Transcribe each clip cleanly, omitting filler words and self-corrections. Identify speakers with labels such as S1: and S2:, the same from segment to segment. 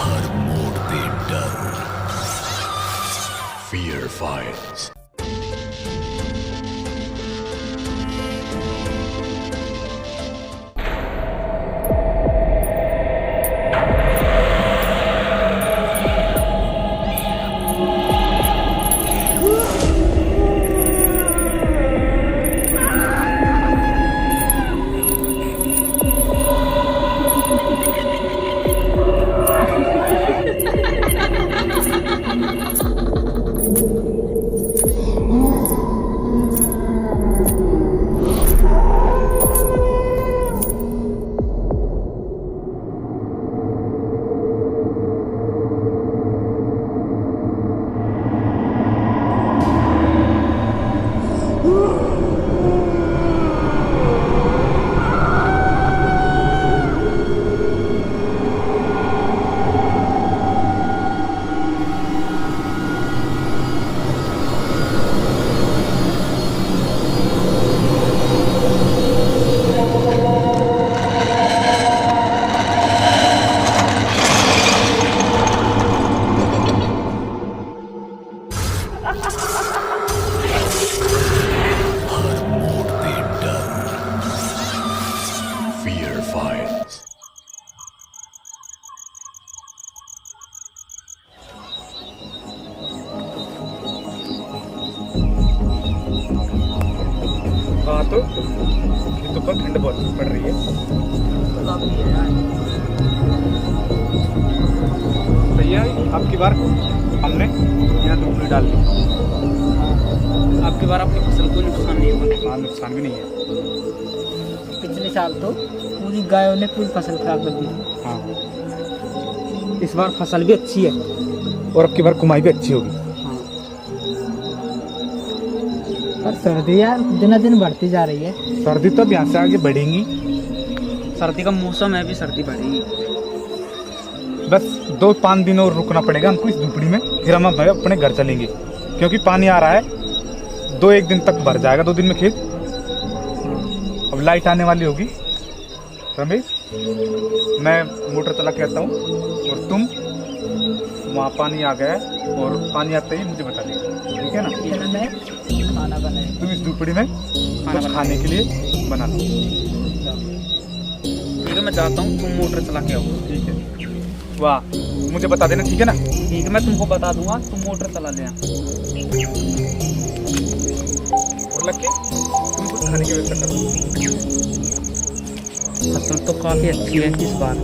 S1: हर मोड़ पे डर, फियर फाइट्स। हर मोड़ पे डर, फियर फाइट्स।
S2: हाँ तो ये तो ठंड बहुत पड़ रही है। सही है, आपकी बार हमने यहाँ धूप डाल दी।
S3: आपकी बार अपनी फसल को नुकसान नहीं हुआ।
S2: हाँ, नुकसान भी नहीं है।
S3: पिछले साल तो पूरी गायों ने पूरी फसल खराब कर दी।
S2: हाँ,
S3: इस बार फसल भी अच्छी है।
S2: और अब की बार कमाई भी अच्छी होगी।
S3: हाँ। पर सर्दी यार दिन दिन बढ़ती जा रही है।
S2: सर्दी तो अब यहाँ से आगे बढ़ेंगी।
S3: सर्दी का मौसम है, भी सर्दी बढ़ेगी।
S2: बस 2-5 दिन और रुकना पड़ेगा हमको इस झुपड़ी में, फिर हम अपने घर चलेंगे, क्योंकि पानी आ रहा है। 2-1 दिन तक भर जाएगा, 2 दिन में खेत। अब लाइट आने वाली होगी। रमेश, मैं मोटर चला के आता हूँ और तुम वहाँ पानी आ गया है और पानी आते ही मुझे बता देगा, ठीक है ना?
S3: मैं खाना बनाए।
S2: तुम इस झुपड़ी में कुछ खाने के लिए बना लो।
S3: ठीक है, मैं जाता हूँ, तुम मोटर चला के आओ।
S2: ठीक है, वाह, मुझे बता देना, ठीक है ना?
S3: ठीक है, मैं तुमको बता दूंगा, तुम मोटर चला ले।
S2: और लग के तुम कुछ खाने की व्यवस्था करो।
S3: फसल तो काफी अच्छी है इस बार।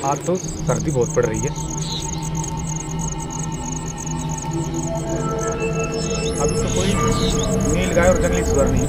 S2: आज तो सर्दी बहुत पड़ रही है। अभी तो कोई नील गाय और जंगली सुअर नहीं है।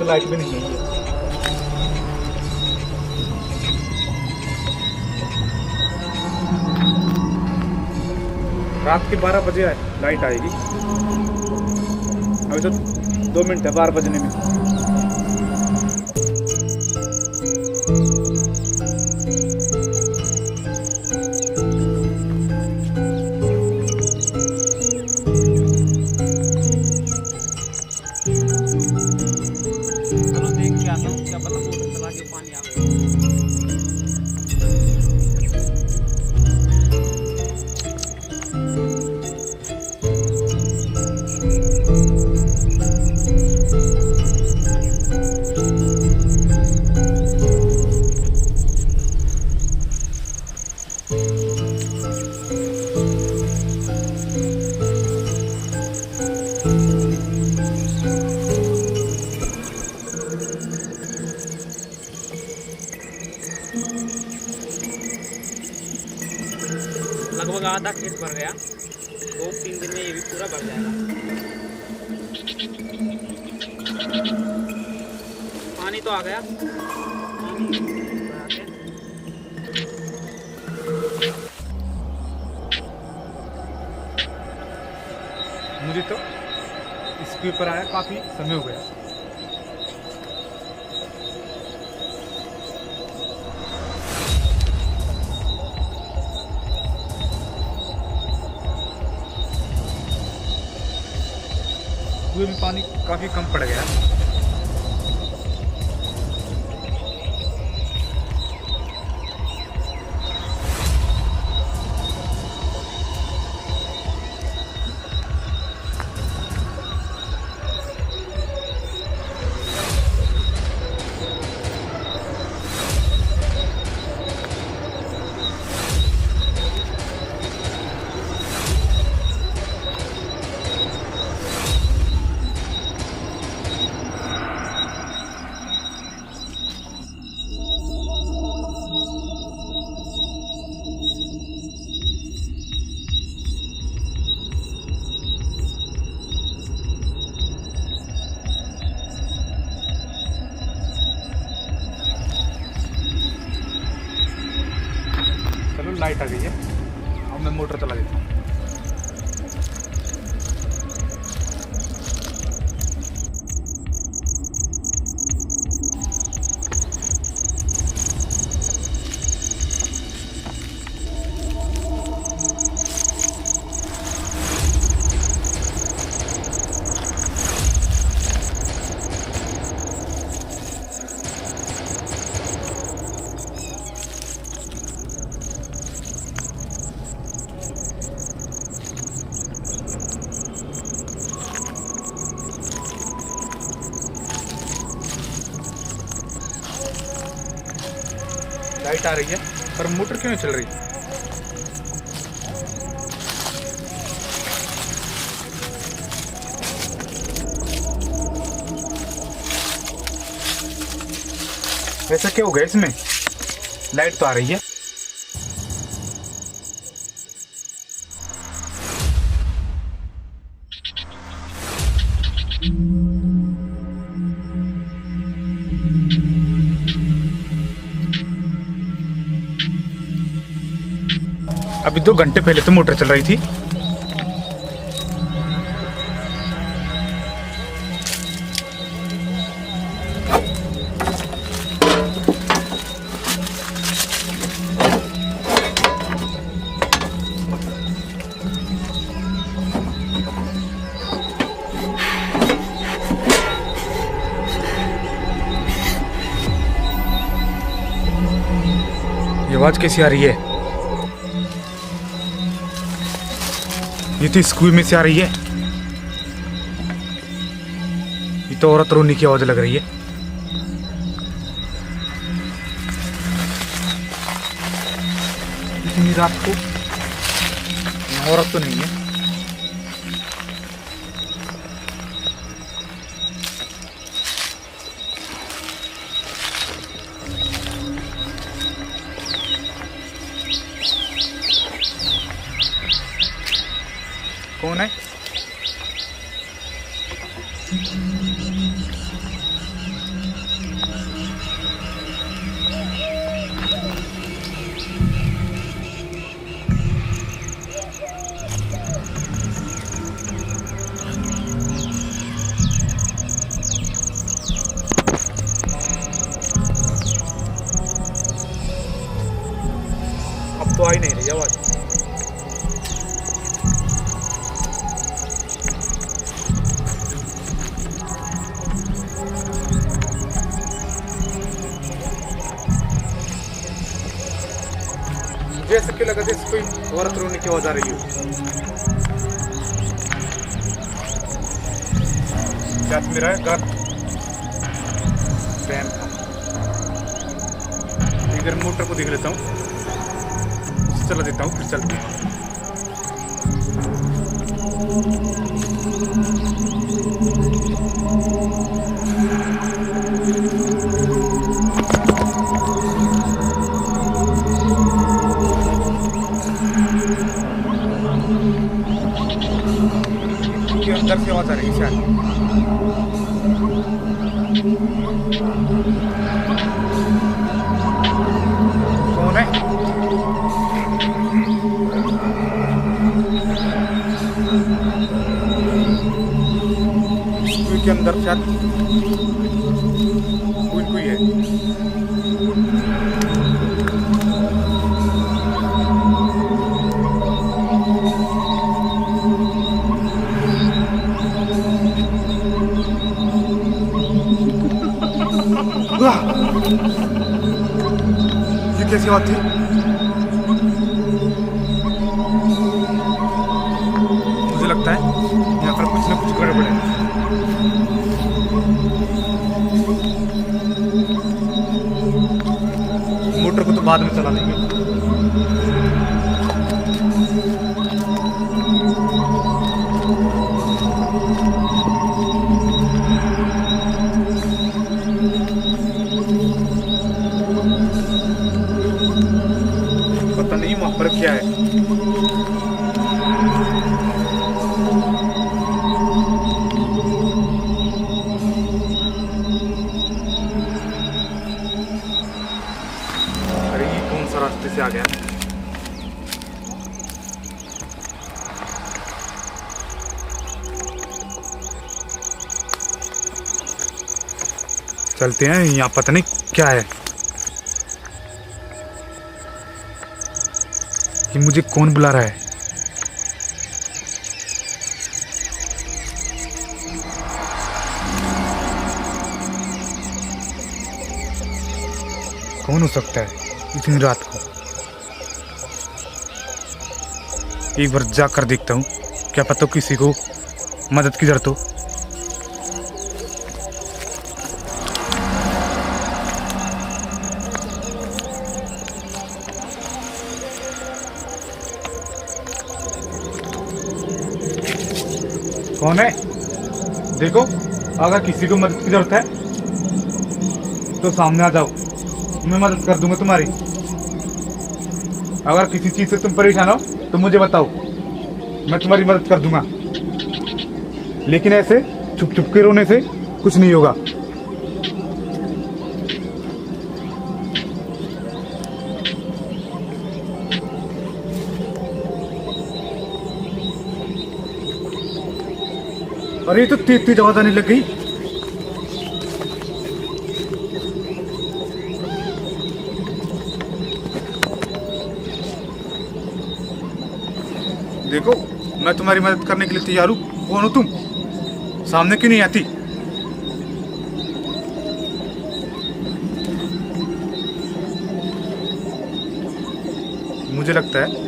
S2: तो लाइट भी नहीं है ये। रात के 12 बजे लाइट आएगी। अभी तो 2 मिनट है 12 बजने में।
S3: चलो देख के आता हूँ, क्या पता मोटर चला के पानी आ गया। लगभग आधा खेत भर गया, 2-3 दिन में ये भी पूरा भर जाएगा। पानी तो आ गया।
S2: मुझे तो इसके ऊपर आया काफी समय हो गया। कुएं में पानी काफी कम पड़ गया। लाइट आ गई है। अब मैं मोटर चला देता हूँ। लाइट आ रही है पर मोटर क्यों नहीं चल रही? ऐसा क्या हो गया इसमें? लाइट तो आ रही है। अभी 2 घंटे पहले तो मोटर चल रही थी। ये आवाज कैसी आ रही है? ये तो स्कूल में से आ रही है। ये तो औरत रोने की आवाज लग रही है। इतनी रात को औरत तो नहीं है। कौन है? तो आ ही नहीं रही आवाज। मुझे ऐसा क्यों लगा जैसे कोई औरत रोने की आवाज आ रही हो। क्या मेरा है घर फैन था। इधर मोटर को देख लेता हूँ, चला देता हूँ, फिर चलते हैं। अंदर से आवाज आ रही है शायद। कौन है? स्कूल के अंदर शायद कोई है। ये कैसी बात थी? मुझे लगता है यहाँ पर कुछ ना कुछ गड़बड़ है। मोटर को तो बाद में चला लेंगे। पता नहीं वहां पर क्या है। अरे ये कौन सा रास्ते से आ गया? चलते हैं, यहाँ पता नहीं क्या है कि मुझे कौन बुला रहा है। कौन हो सकता है इतनी रात को? एक बार जाकर देखता हूँ, क्या पता किसी को मदद की जरूरत हो। कौन है? देखो, अगर किसी को मदद की जरूरत है तो सामने आ जाओ, मैं मदद कर दूंगा तुम्हारी। अगर किसी चीज से तुम परेशान हो तो मुझे बताओ, मैं तुम्हारी मदद कर दूंगा। लेकिन ऐसे छुप छुप के रोने से कुछ नहीं होगा। अरे ये तो तेज तेज आवाज आने लग गई। देखो, मैं तुम्हारी मदद करने के लिए तैयार हूँ। कौन हो तुम? सामने क्यों नहीं आती? मुझे लगता है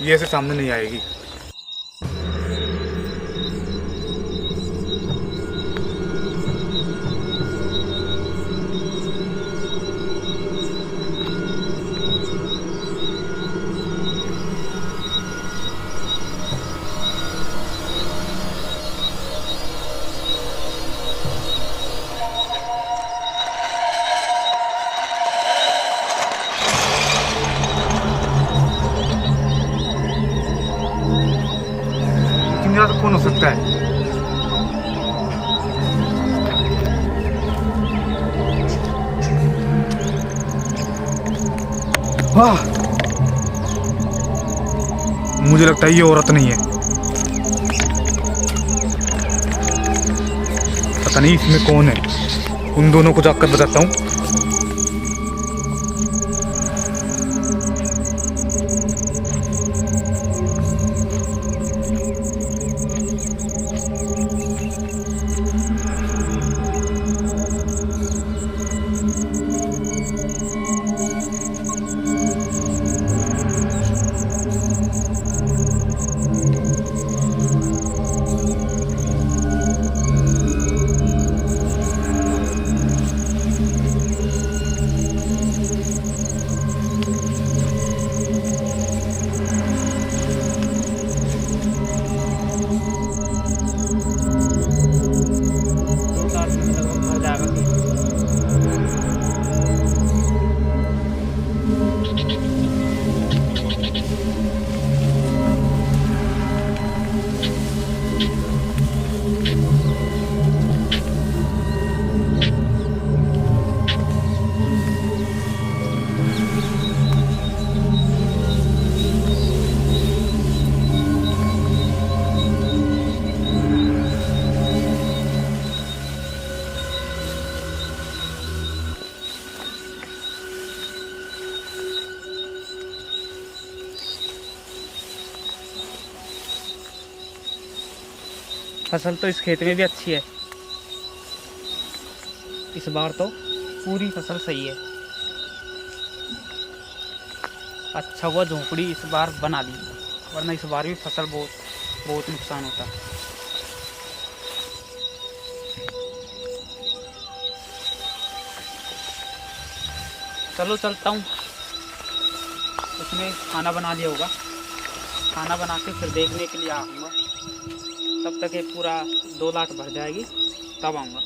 S2: ये ऐसे सामने नहीं आएगी। तो कौन हो सकता है? वाह, मुझे लगता है ये औरत नहीं है। पता नहीं इसमें कौन है। उन दोनों को जाकर बताता हूँ।
S3: फसल तो इस खेत में भी अच्छी है, इस बार तो पूरी फसल सही है। अच्छा हुआ झोंपड़ी इस बार बना ली, वरना इस बार भी फसल बहुत नुकसान होता। चलो चलता हूँ, उसने खाना बना लिया होगा, खाना बना के फिर देखने के लिए आऊँगा। तब तक ये पूरा 2 लाख भर जाएगी तब आऊँगा।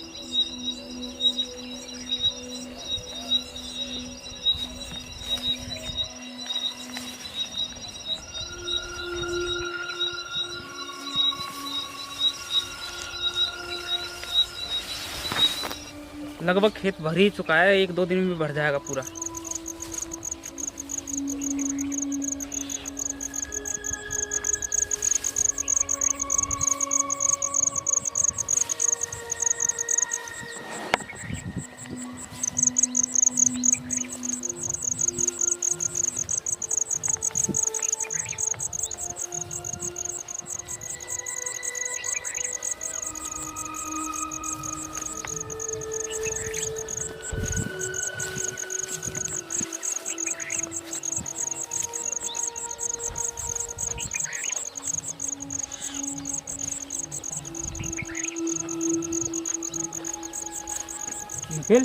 S3: लगभग खेत भर ही चुका है, 1-2 दिन में भर जाएगा पूरा। निखिल,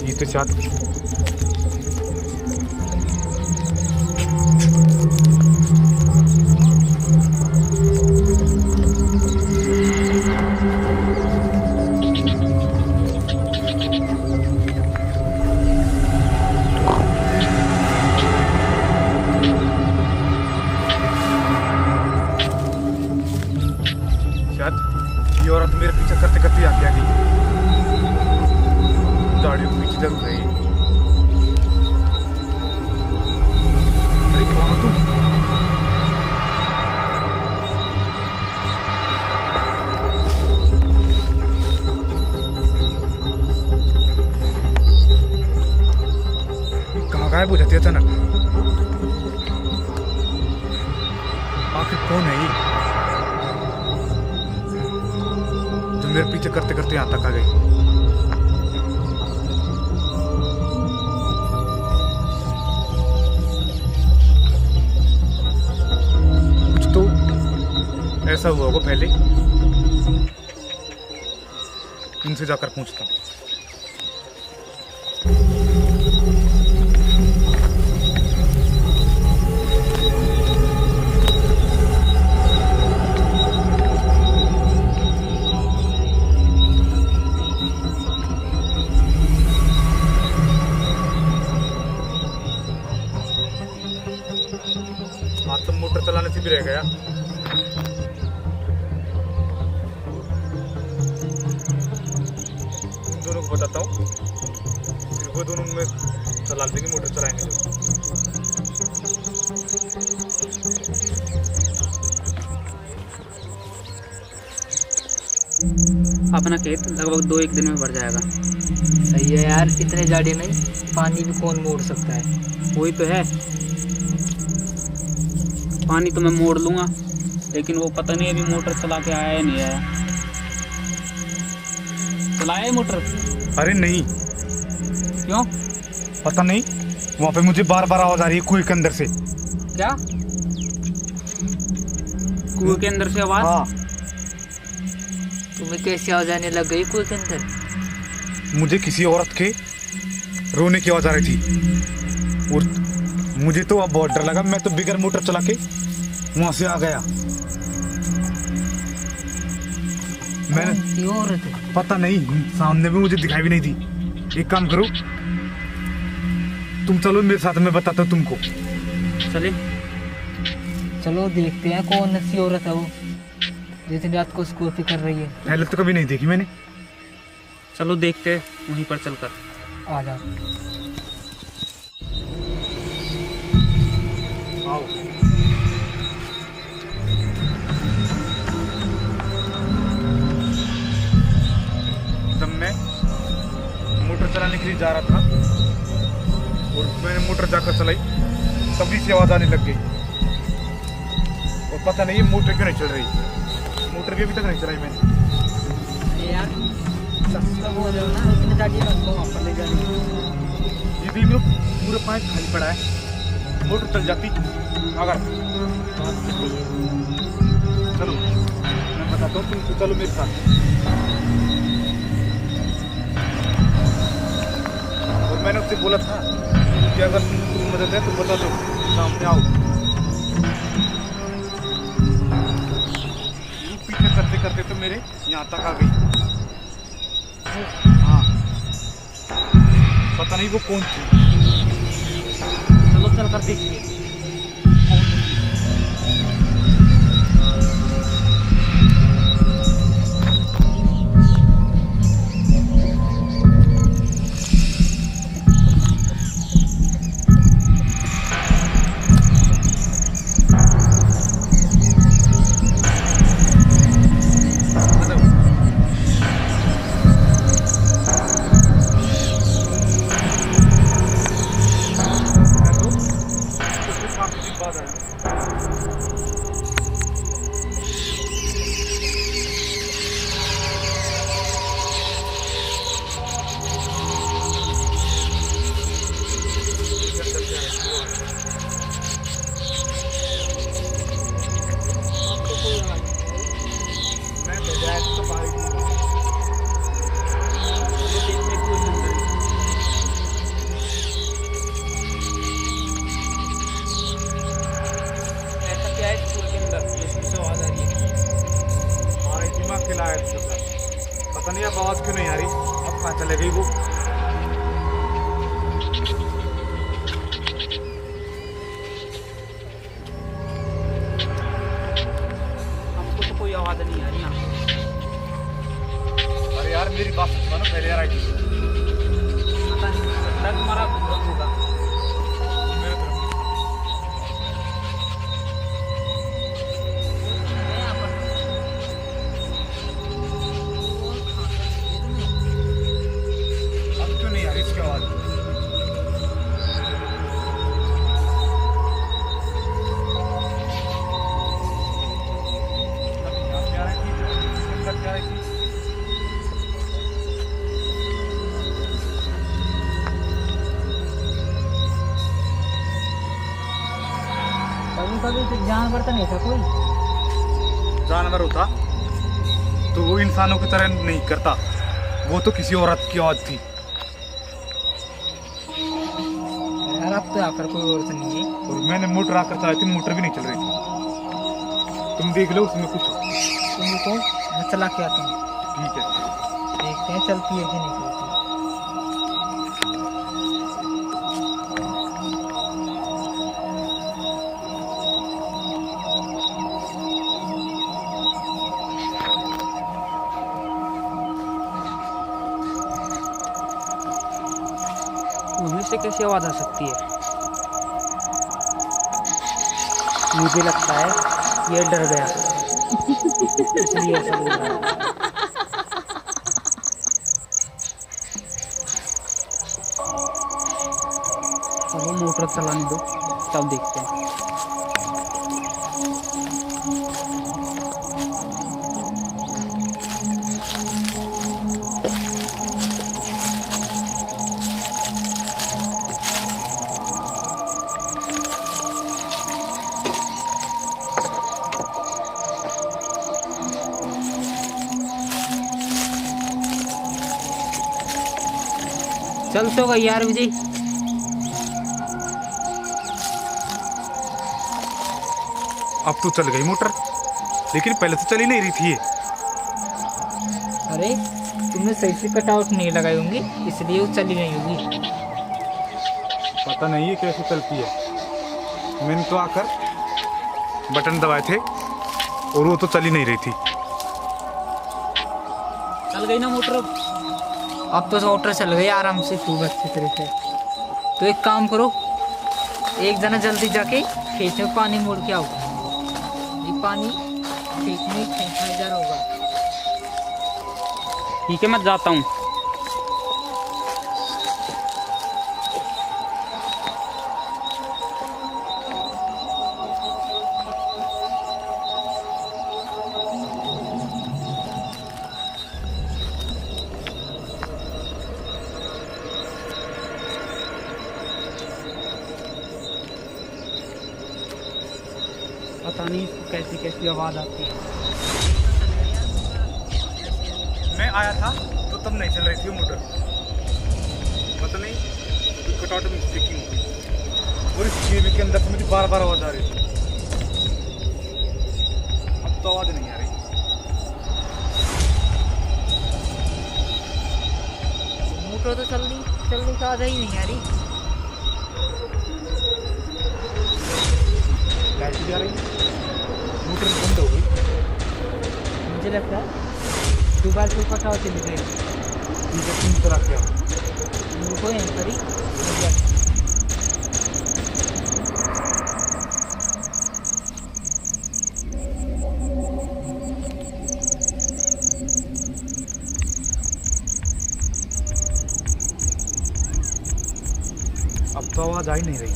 S2: ये तो चाट ये औरत मेरे पीछे करते करते आगे आ गई, गाड़ियों के पीछे जरूर रही। अरे कौन हो तुम? कहाँ गायब हो जाती है अचानक? आखिर कौन है ये मेरे पीछे करते करते यहाँ तक आ गई? कुछ तो ऐसा हुआ होगा पहले, इनसे जाकर पूछता हूँ। हाथ तो मोटर चलाने से भी रह गया। दोनों को बताता हूँ, फिर वो दोनों में चला देंगे, मोटर चलाएंगे जो।
S3: अपना खेत लगभग 2-1 दिन में भर जाएगा।
S4: सही है यार, इतने जाड़े में पानी भी कौन मोड़ सकता है।
S3: वही तो है, पानी तो मैं मोड़ लूँगा, लेकिन वो पता नहीं अभी मोटर चला के आया या नहीं आया। चलाया है मोटर?
S2: अरे नहीं।
S3: क्यों?
S2: पता नहीं, वहाँ पे मुझे बार बार आवाज आ रही है कुएं के अंदर से।
S3: क्या? कुएं के अंदर से आवाज?
S2: हाँ।
S4: तुम्हें कैसे आवाज आने लग गई कुएं के अंदर?
S2: मुझे किसी औरत के रोने की आवाज आ रही थी, और मुझे तो अब बहुत डर लगा। मैं तो बिगर मोटर चला के वहां से आ गया। मैंने
S4: औरत
S2: पता नहीं, सामने में मुझे दिखाई भी नहीं थी। एक काम करो, तुम चलो मेरे साथ, मैं बताता हूँ तुमको।
S3: चले
S4: चलो देखते हैं कौन सी औरत है वो जितनी रात को स्कूटी कर रही है।
S2: पहले तो कभी नहीं देखी मैंने।
S3: चलो देखते हैं वहीं पर चलकर।
S4: आ जाओ।
S2: आओ। जब मैं मोटर चलाने के लिए जा रहा था और मैंने मोटर जाकर चलाई, तभी से आवाज आने लग गई। और पता नहीं ये मोटर क्यों नहीं चल रही, मोटर भी अभी तक नहीं चलाई मैंने।
S4: अरे यार सस्ता बोल रहे हो ना, उसने गाड़ी हमको वहाँ पर ले जानी।
S2: ये देख लो पूरा पाइप खाली पड़ा है, मोटर चल जाती अगर। चलो मैं बताता हूँ, तुम चलो मेरे साथ। और मैंने उससे बोला था कि अगर तुम मदद है तो बता दो, सामने आओ। पीछे करते करते तो मेरे यहाँ तक आ गई। हाँ पता नहीं वो कौन थी।
S3: चलो चल कर देखिए।
S2: पता नहीं अब आवाज क्यों नहीं आ रही, अब कहाँ चले गई वो।
S3: हमको तो कोई आवाज नहीं आ रही यहाँ।
S2: अरे यार मेरी बात सुनो ना पहले यार। आई
S3: पता नहीं लगता तुम्हारा भूत होगा।
S2: मेरे तरफ अब क्यों नहीं आ रही इसकी आवाज। अभी यहाँ पे आ रही थी, अंदर से आ रही थी।
S4: कभी कभी तो जानवर तो नहीं था कोई।
S2: जानवर होता तो वो इंसानों की तरह नहीं करता, वो तो किसी औरत की आवाज थी।
S4: यार अब तो आकर कोई और तो नहीं है।
S2: और मैंने मोटर आकर चलाई थी, मोटर भी नहीं चल रही थी। तुम देख लो उसमें कुछ।
S4: तुमको मैं चला के आता हूँ,
S2: ठीक है
S4: देखते हैं चलती है कि नहीं चलती।
S3: उन्हीं से कैसी आवाज आ सकती है? मुझे लगता है ये डर गया इसलिए ऐसा बोल रहा है। चलो मोटर चलाने दो तब देखते हैं। चल तो गई यार विजय।
S2: अब तो चल गई मोटर, लेकिन पहले तो चली नहीं रही थी ये।
S4: अरे तुमने सही से कटआउट नहीं लगाई होंगी इसलिए वो चली नहीं होगी।
S2: पता नहीं है कैसे चलती है। मैंने तो आकर बटन दबाए थे और वो तो चली नहीं रही थी।
S3: चल गई ना मोटर।
S4: अब तो मोटर चल गई आराम से खूब अच्छी तरह से। तो एक काम करो, एक जना जल्दी जाके खेत में पानी मोड़ के आओ। ये पानी खेत में खींचने जा रहा होगा।
S3: ठीक है मैं जाता हूँ। पता नहीं इसको कैसी कैसी आवाज़ आती है।
S2: मैं आया था तो तब नहीं चल रही थी वो मोटर, पता नहीं कटआउट में स्टिकिंग हो गई और इस टीवी के अंदर से मुझे बार बार आवाज़ आ रही थी। अब तो आवाज़ नहीं आ रही।
S4: मोटर तो चलने का आवाज़ ही नहीं आ रही।
S2: लाइट भी आ रही, मोटर बंद हो गई।
S4: मुझे लगता है दोबारा से पटाव चली गई।
S2: इंजेक्शन करा के आओ।
S4: रुको यहीं पर ही।
S2: अब तो आवाज़ आ ही नहीं रही।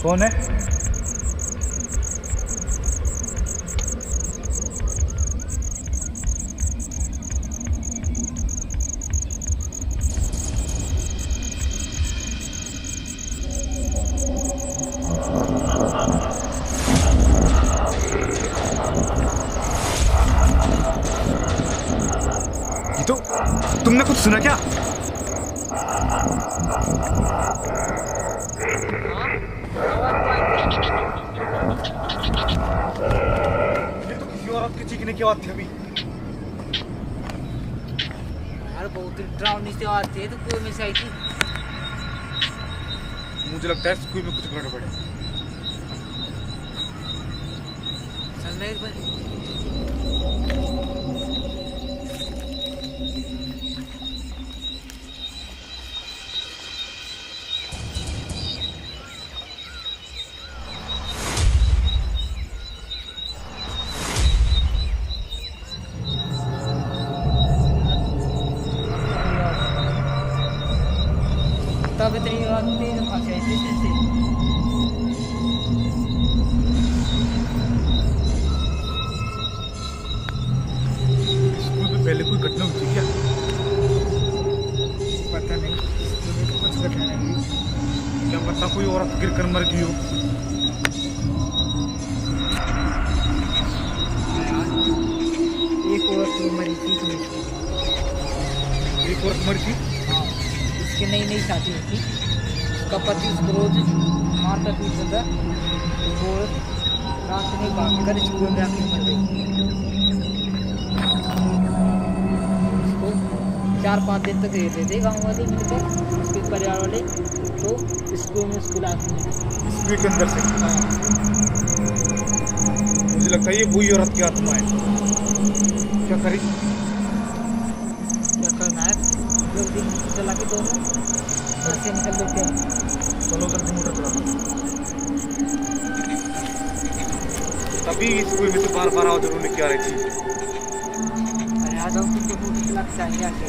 S2: कौन है? ये तो तुमने कुछ सुना क्या? ये तो किसी औरत के चीखने की आवाज़ थी अभी।
S4: यार बहुत डरावनी सी आवाज़ थी, तो कुएं में से आई थी।
S2: मुझे लगता है स्कूल में कुछ गड़बड़ है।
S4: चल रहे एक बार। तब इतनी आवाज़ तेज भाषा से
S2: स्कूल में पहले कोई घटना हुई थी क्या?
S4: पता नहीं, मुझे तो कुछ घटना नहीं हुई।
S2: क्या पता कोई औरत गिर कर मर गई हो।
S4: एक औरत तो मरी थी इसमें।
S2: एक औरत मर गई।
S4: हाँ, उसकी नई शादी हुई थी। उसका पति उसको रोज मारता पीटता था, तो वो रात में भाग कर स्कूल में आके मर गई। उसको 4-5 दिन तक रहते थे गाँव वाले मिलकर, उसके परिवार वाले, तो स्कूल में उसको लाते थे।
S2: स्कूल के अंदर से।
S4: हाँ,
S2: मुझे लगता है ये वही औरत की आत्मा है। क्या करें?
S4: क्या करना है? जल्दी चला के दोनों घर से निकल लो। क्या
S2: चलो जल्दी मोटर चला। तभी स्कूल में तो बार बार आवाज़ उन्होंने क्या रही थी।
S4: अरे आ जाओ, तुमको मोटर चला के चाहिए आके।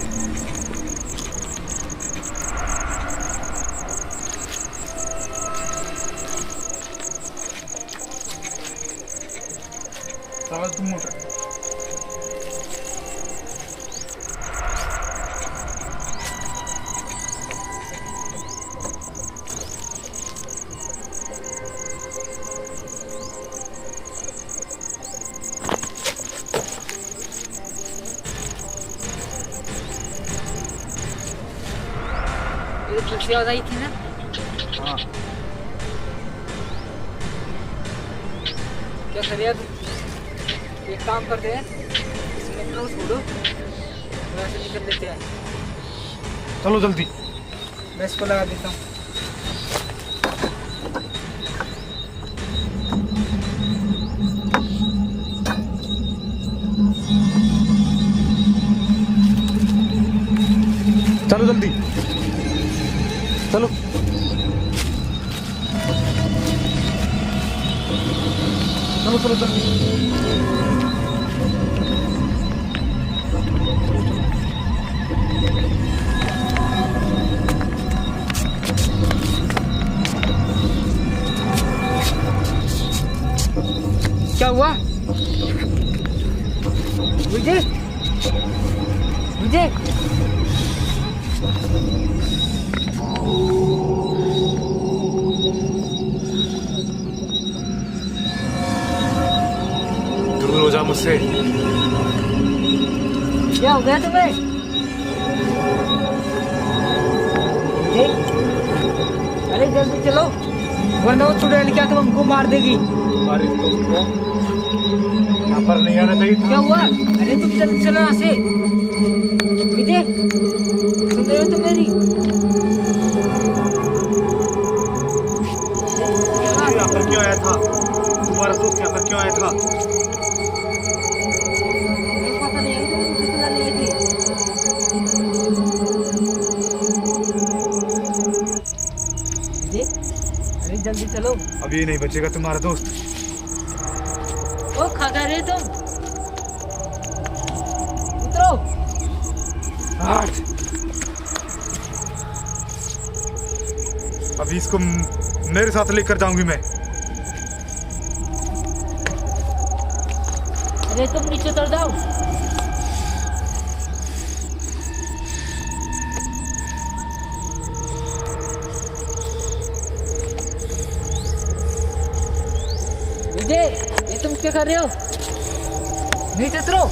S2: चलो तुम मोटर।
S4: ये दूसरी आवाज़ आई थी ना?
S2: हाँ,
S4: क्या करें अब? एक काम करते हैं, इसमें क्लोज छोड़ो, थोड़ा सा निकल लेते हैं।
S2: चलो जल्दी।
S4: मैं इसको लगा देता हूँ।
S2: चलो जल्दी, चलो। चलो चलो जल्दी।
S4: क्या हुआ? विजय, विजय,
S2: दूर हो जा मुझसे।
S4: क्या हो गया तुम्हें? विजय, अरे जल्दी चलो वरना वो चुड़ैल क्या तुम हमको मार देगी।
S2: अरे दोस्तों, यहाँ पर नहीं आना चाहिए था।
S4: क्या हुआ? अरे तुम जल्दी चलो यहाँ से। विजय, सुन रहे हो तुम मेरी?
S2: यहाँ पर क्यों आया था? तुम्हारा दोस्त यहाँ पर क्यों आया था?
S4: मेरे को पता नहीं है कि तुम मुझसे चुरा लिए थे। विजय, अरे जल्दी चलो।
S2: अब ये नहीं बचेगा तुम्हारा दोस्त।
S4: ओ खा रहे तुम? उतरो।
S2: हट। अभी इसको मेरे साथ लेकर जाऊंगी मैं।
S4: अरे तुम नीचे उतर जाओ। विजय, ये तुम क्या कर रहे हो? नीचे उतरो।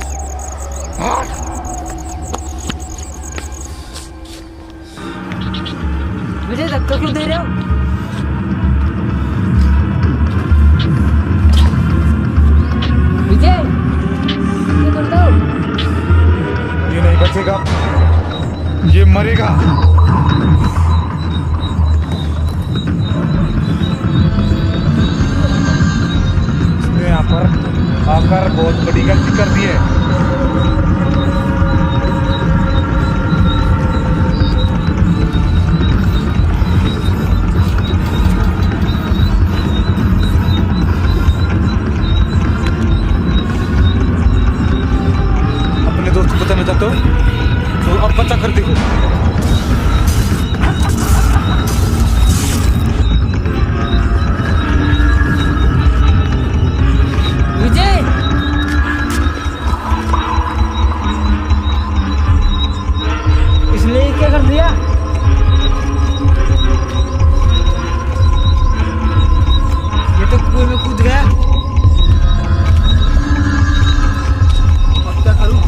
S4: विजय, धक्का क्यों दे रहे हो? विजय, ये कर दो।
S2: ये नहीं बचेगा, ये मरेगा। इसने यहाँ पर आकर बहुत बड़ी गलती कर दी है। अपने दोस्त को बताना चाहते हो तो अब बचा कर देखो।
S4: विजय, इसने क्या कर दिया? ये तो कुएं में कूद गया। अब क्या करूं?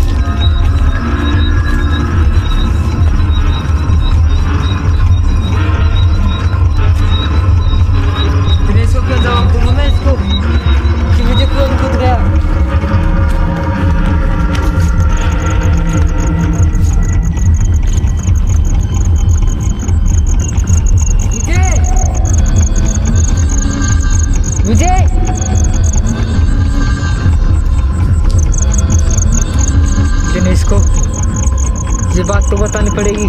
S4: दिनेश को क्या जवाब दूंगा मैं इसको कि मुझे कुएं में कूद गया? विजय, विजय, दिनेश को ये बात तो बतानी पड़ेगी।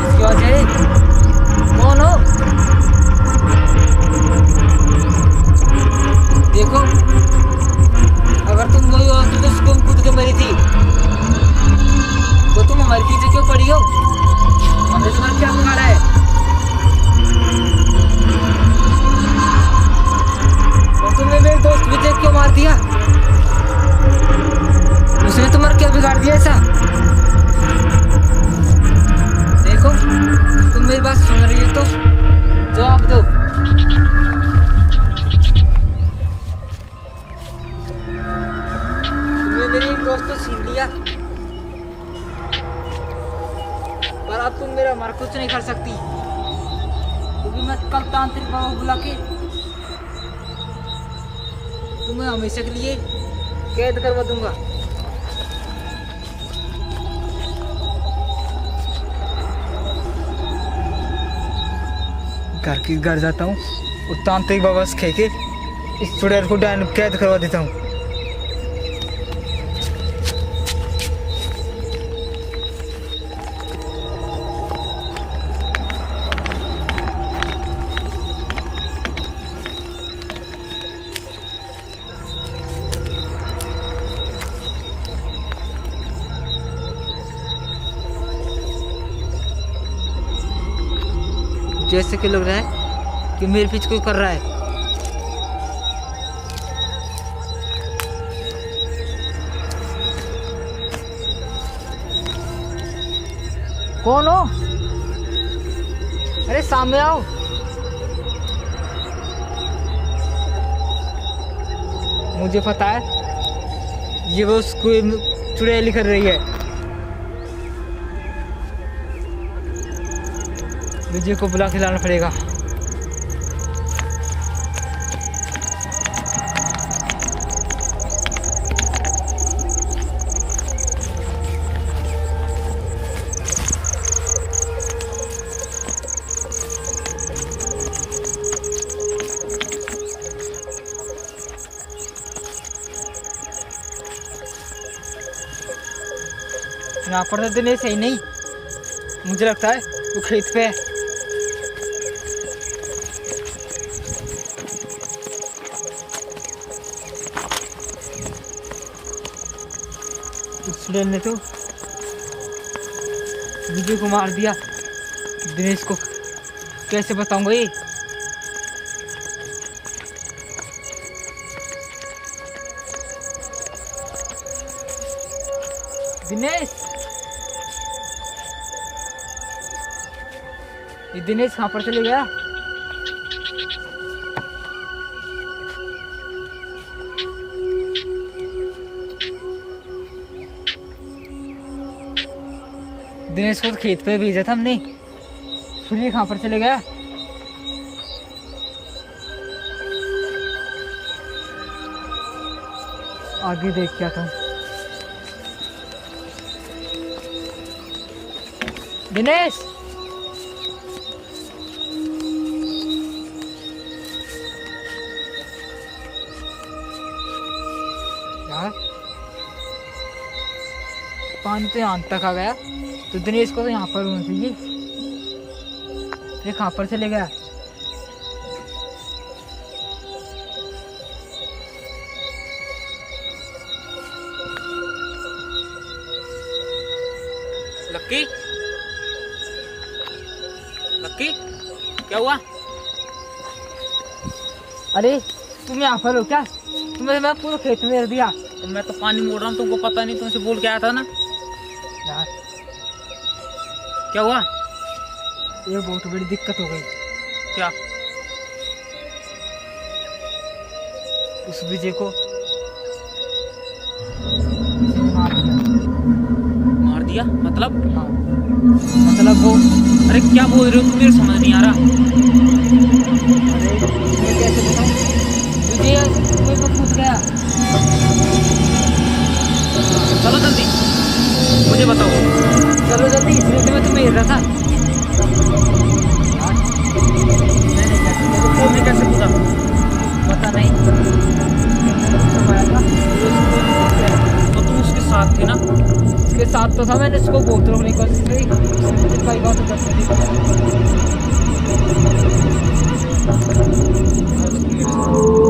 S4: इसकी वजह है। कौन हो? देखो, अगर तुम वही हो तो उसको कूद के मरी थी तो तुम हमारे पीछे क्यों पड़ी हो? हमने तुम्हारा क्या बिगाड़ा है? और तुमने मेरे दोस्त विजय क्यों मार दिया? उसने तुम्हारा क्या बिगाड़ दिया ऐसा? देखो, तुम मेरी बात सुन रही हो तो जवाब दो। तुमने मेरी एक दोस्त को छीन लिया, पर अब तुम मेरा हमारा कुछ नहीं कर सकती, क्योंकि मैं कल तांत्रिक बाबा बुला के तुम्हें हमेशा के लिए कैद करवा दूंगा। घर जाता हूँ और तांत्रिक बाबा से कह के इस चुड़ैल को कैद करवा देता हूँ। जैसे कि लग रहा है कि मेरे पीछे कोई कर रहा है। कौन हो? अरे सामने आओ। मुझे पता है ये वो उसको चुड़ैल कर रही है। विजय को बुला के लाना पड़ेगा। यहाँ पर तो दिन सही नहीं, मुझे लगता है वो खेत पे है। उस चुड़ैल ने तो विजय को मार दिया। दिनेश को कैसे बताऊंगा ये? दिनेश, ये दिनेश कहाँ पर चले गया? दिनेश को तो खेत पे भेजा था हमने, फिर ये कहाँ पर चले गया? आगे देख क्या था। दिनेश, यार पानी तो यहाँ तक आ गया, तो दिनेश को तो यहाँ पर होना चाहिए। ये कहाँ पर चले गया?
S3: लक्की, लक्की, क्या हुआ?
S4: अरे तुम यहाँ पर हो क्या? तुम्हें मैं पूरा खेत में रख दिया।
S3: तो मैं तो पानी मोड़ रहा हूँ, तुमको पता नहीं, तुमसे बोल के आया था ना।
S4: यार
S3: क्या हुआ?
S4: ये बहुत बड़ी दिक्कत हो गई।
S3: क्या?
S4: उस विजय को
S3: मार दिया? मतलब?
S4: हाँ, मतलब वो,
S3: अरे क्या बोल रहे हो तुम? मेरे समझ नहीं आ रहा।
S4: अरे मैं कैसे बताऊं? विजय कुएं में कूद गया।
S3: चलो जल्दी, मुझे बताओ।
S4: चलो जल्दी, इसलिए तो मैं तुम्हें हिल रहा था।
S3: तुमने कैसे कूदा?
S4: पता नहीं,
S3: तो तुम उसके साथ थे ना?
S4: उसके साथ तो था, मैंने उसको बहुत रोकने की कोशिश करी, मुझे कई बार तो दस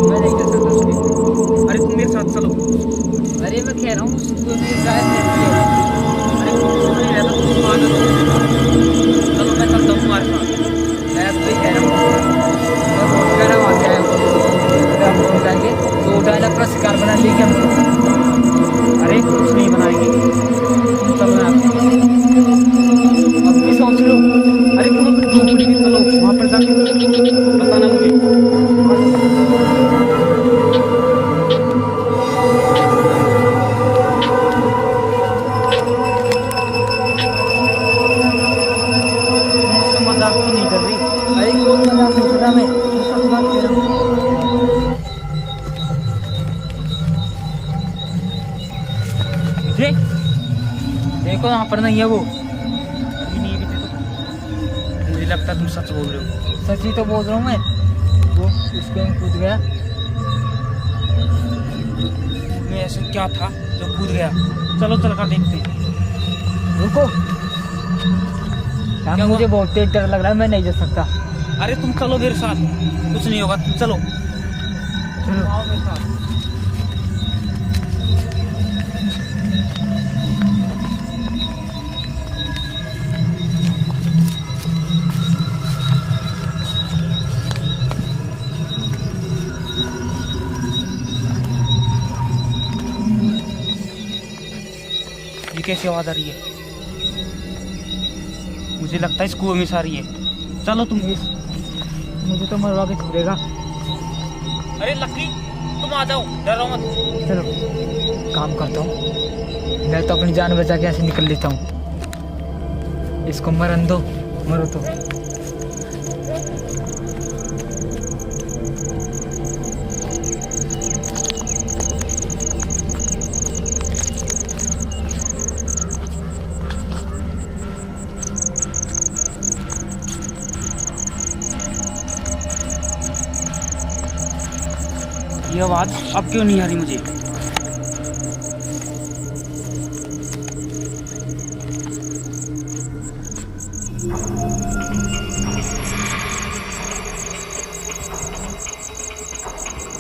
S4: मैं नहीं कर सकता उसकी।
S3: अरे तुम मेरे साथ चलो।
S4: अरे मैं कह रहा हूँ उसको शायद नहीं है।
S3: अरे कुछ नहीं रहता, तुम पागल हो। चलो मैं चलता हूँ तुम्हारे साथ।
S4: मैं अब भी कह रहा हूँ, मैं बहुत कह रहा हूँ आते हैं हम लोग जाएंगे तो डायलॉग का शिकार बना लेंगे हम।
S3: अरे कुछ नहीं बनाएंगे, तुम चलो यहाँ से।
S4: अब भी सोच लो।
S3: अरे तुम झोपड़ी में चलो, वहाँ पर जाके बताना मुझे। मुझसे मजाक तो नहीं कर रही?
S4: अरे कोई मजाक नहीं कर रहा, मैं सच बात कह रहा हूँ।
S3: विजय,
S4: देखो यहाँ पर नहीं है वो।
S3: अभी नहीं है विजय तो। मुझे लगता है तुम सच बोल रहे हो।
S4: सच ही तो बोल रहा हूँ मैं। वो उसके में कूद गया।
S3: उसमें ऐसा क्या था जो कूद गया? चलो चल कर देखते हैं।
S4: रुको यार,
S3: क्या
S4: मुझे
S3: हुआ?
S4: बहुत तेज डर लग रहा है, मैं नहीं जा सकता।
S3: अरे तुम चलो मेरे साथ, कुछ नहीं होगा, तुम चलो।
S4: चलो।
S3: आओ मेरे साथ। ये कैसी आवाज आ रही है? मुझे लगता है इस कुएं में सारी है। चलो तुम।
S4: मुझे तो मरवा के छोड़ेगा।
S3: अरे लकी तुम आ जाओ, डरो मत।
S4: चलो काम करता हूँ, मैं तो अपनी जान बचा के ऐसे निकल लेता हूँ। इसको मरन दो, मरो तो।
S3: ये आवाज अब क्यों नहीं आ रही मुझे?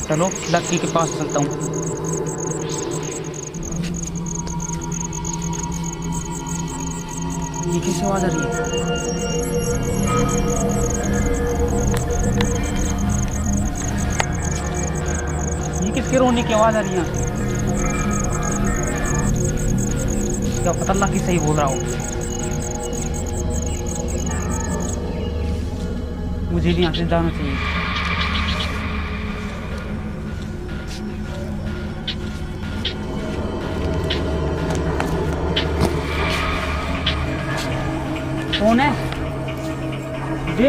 S3: चलो लक्की के पास चलता हूँ। ये किससे आवाज आ रही है? ये किसके रोने की आवाज आ रही है? क्या पता लक्की सही बोल रहा हो। मुझे भी यहाँ से जाना चाहिए। कौन है? जी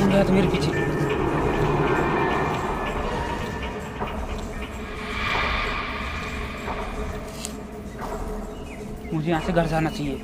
S3: गया तो मेरे पीछे। मुझे यहाँ से घर जाना चाहिए।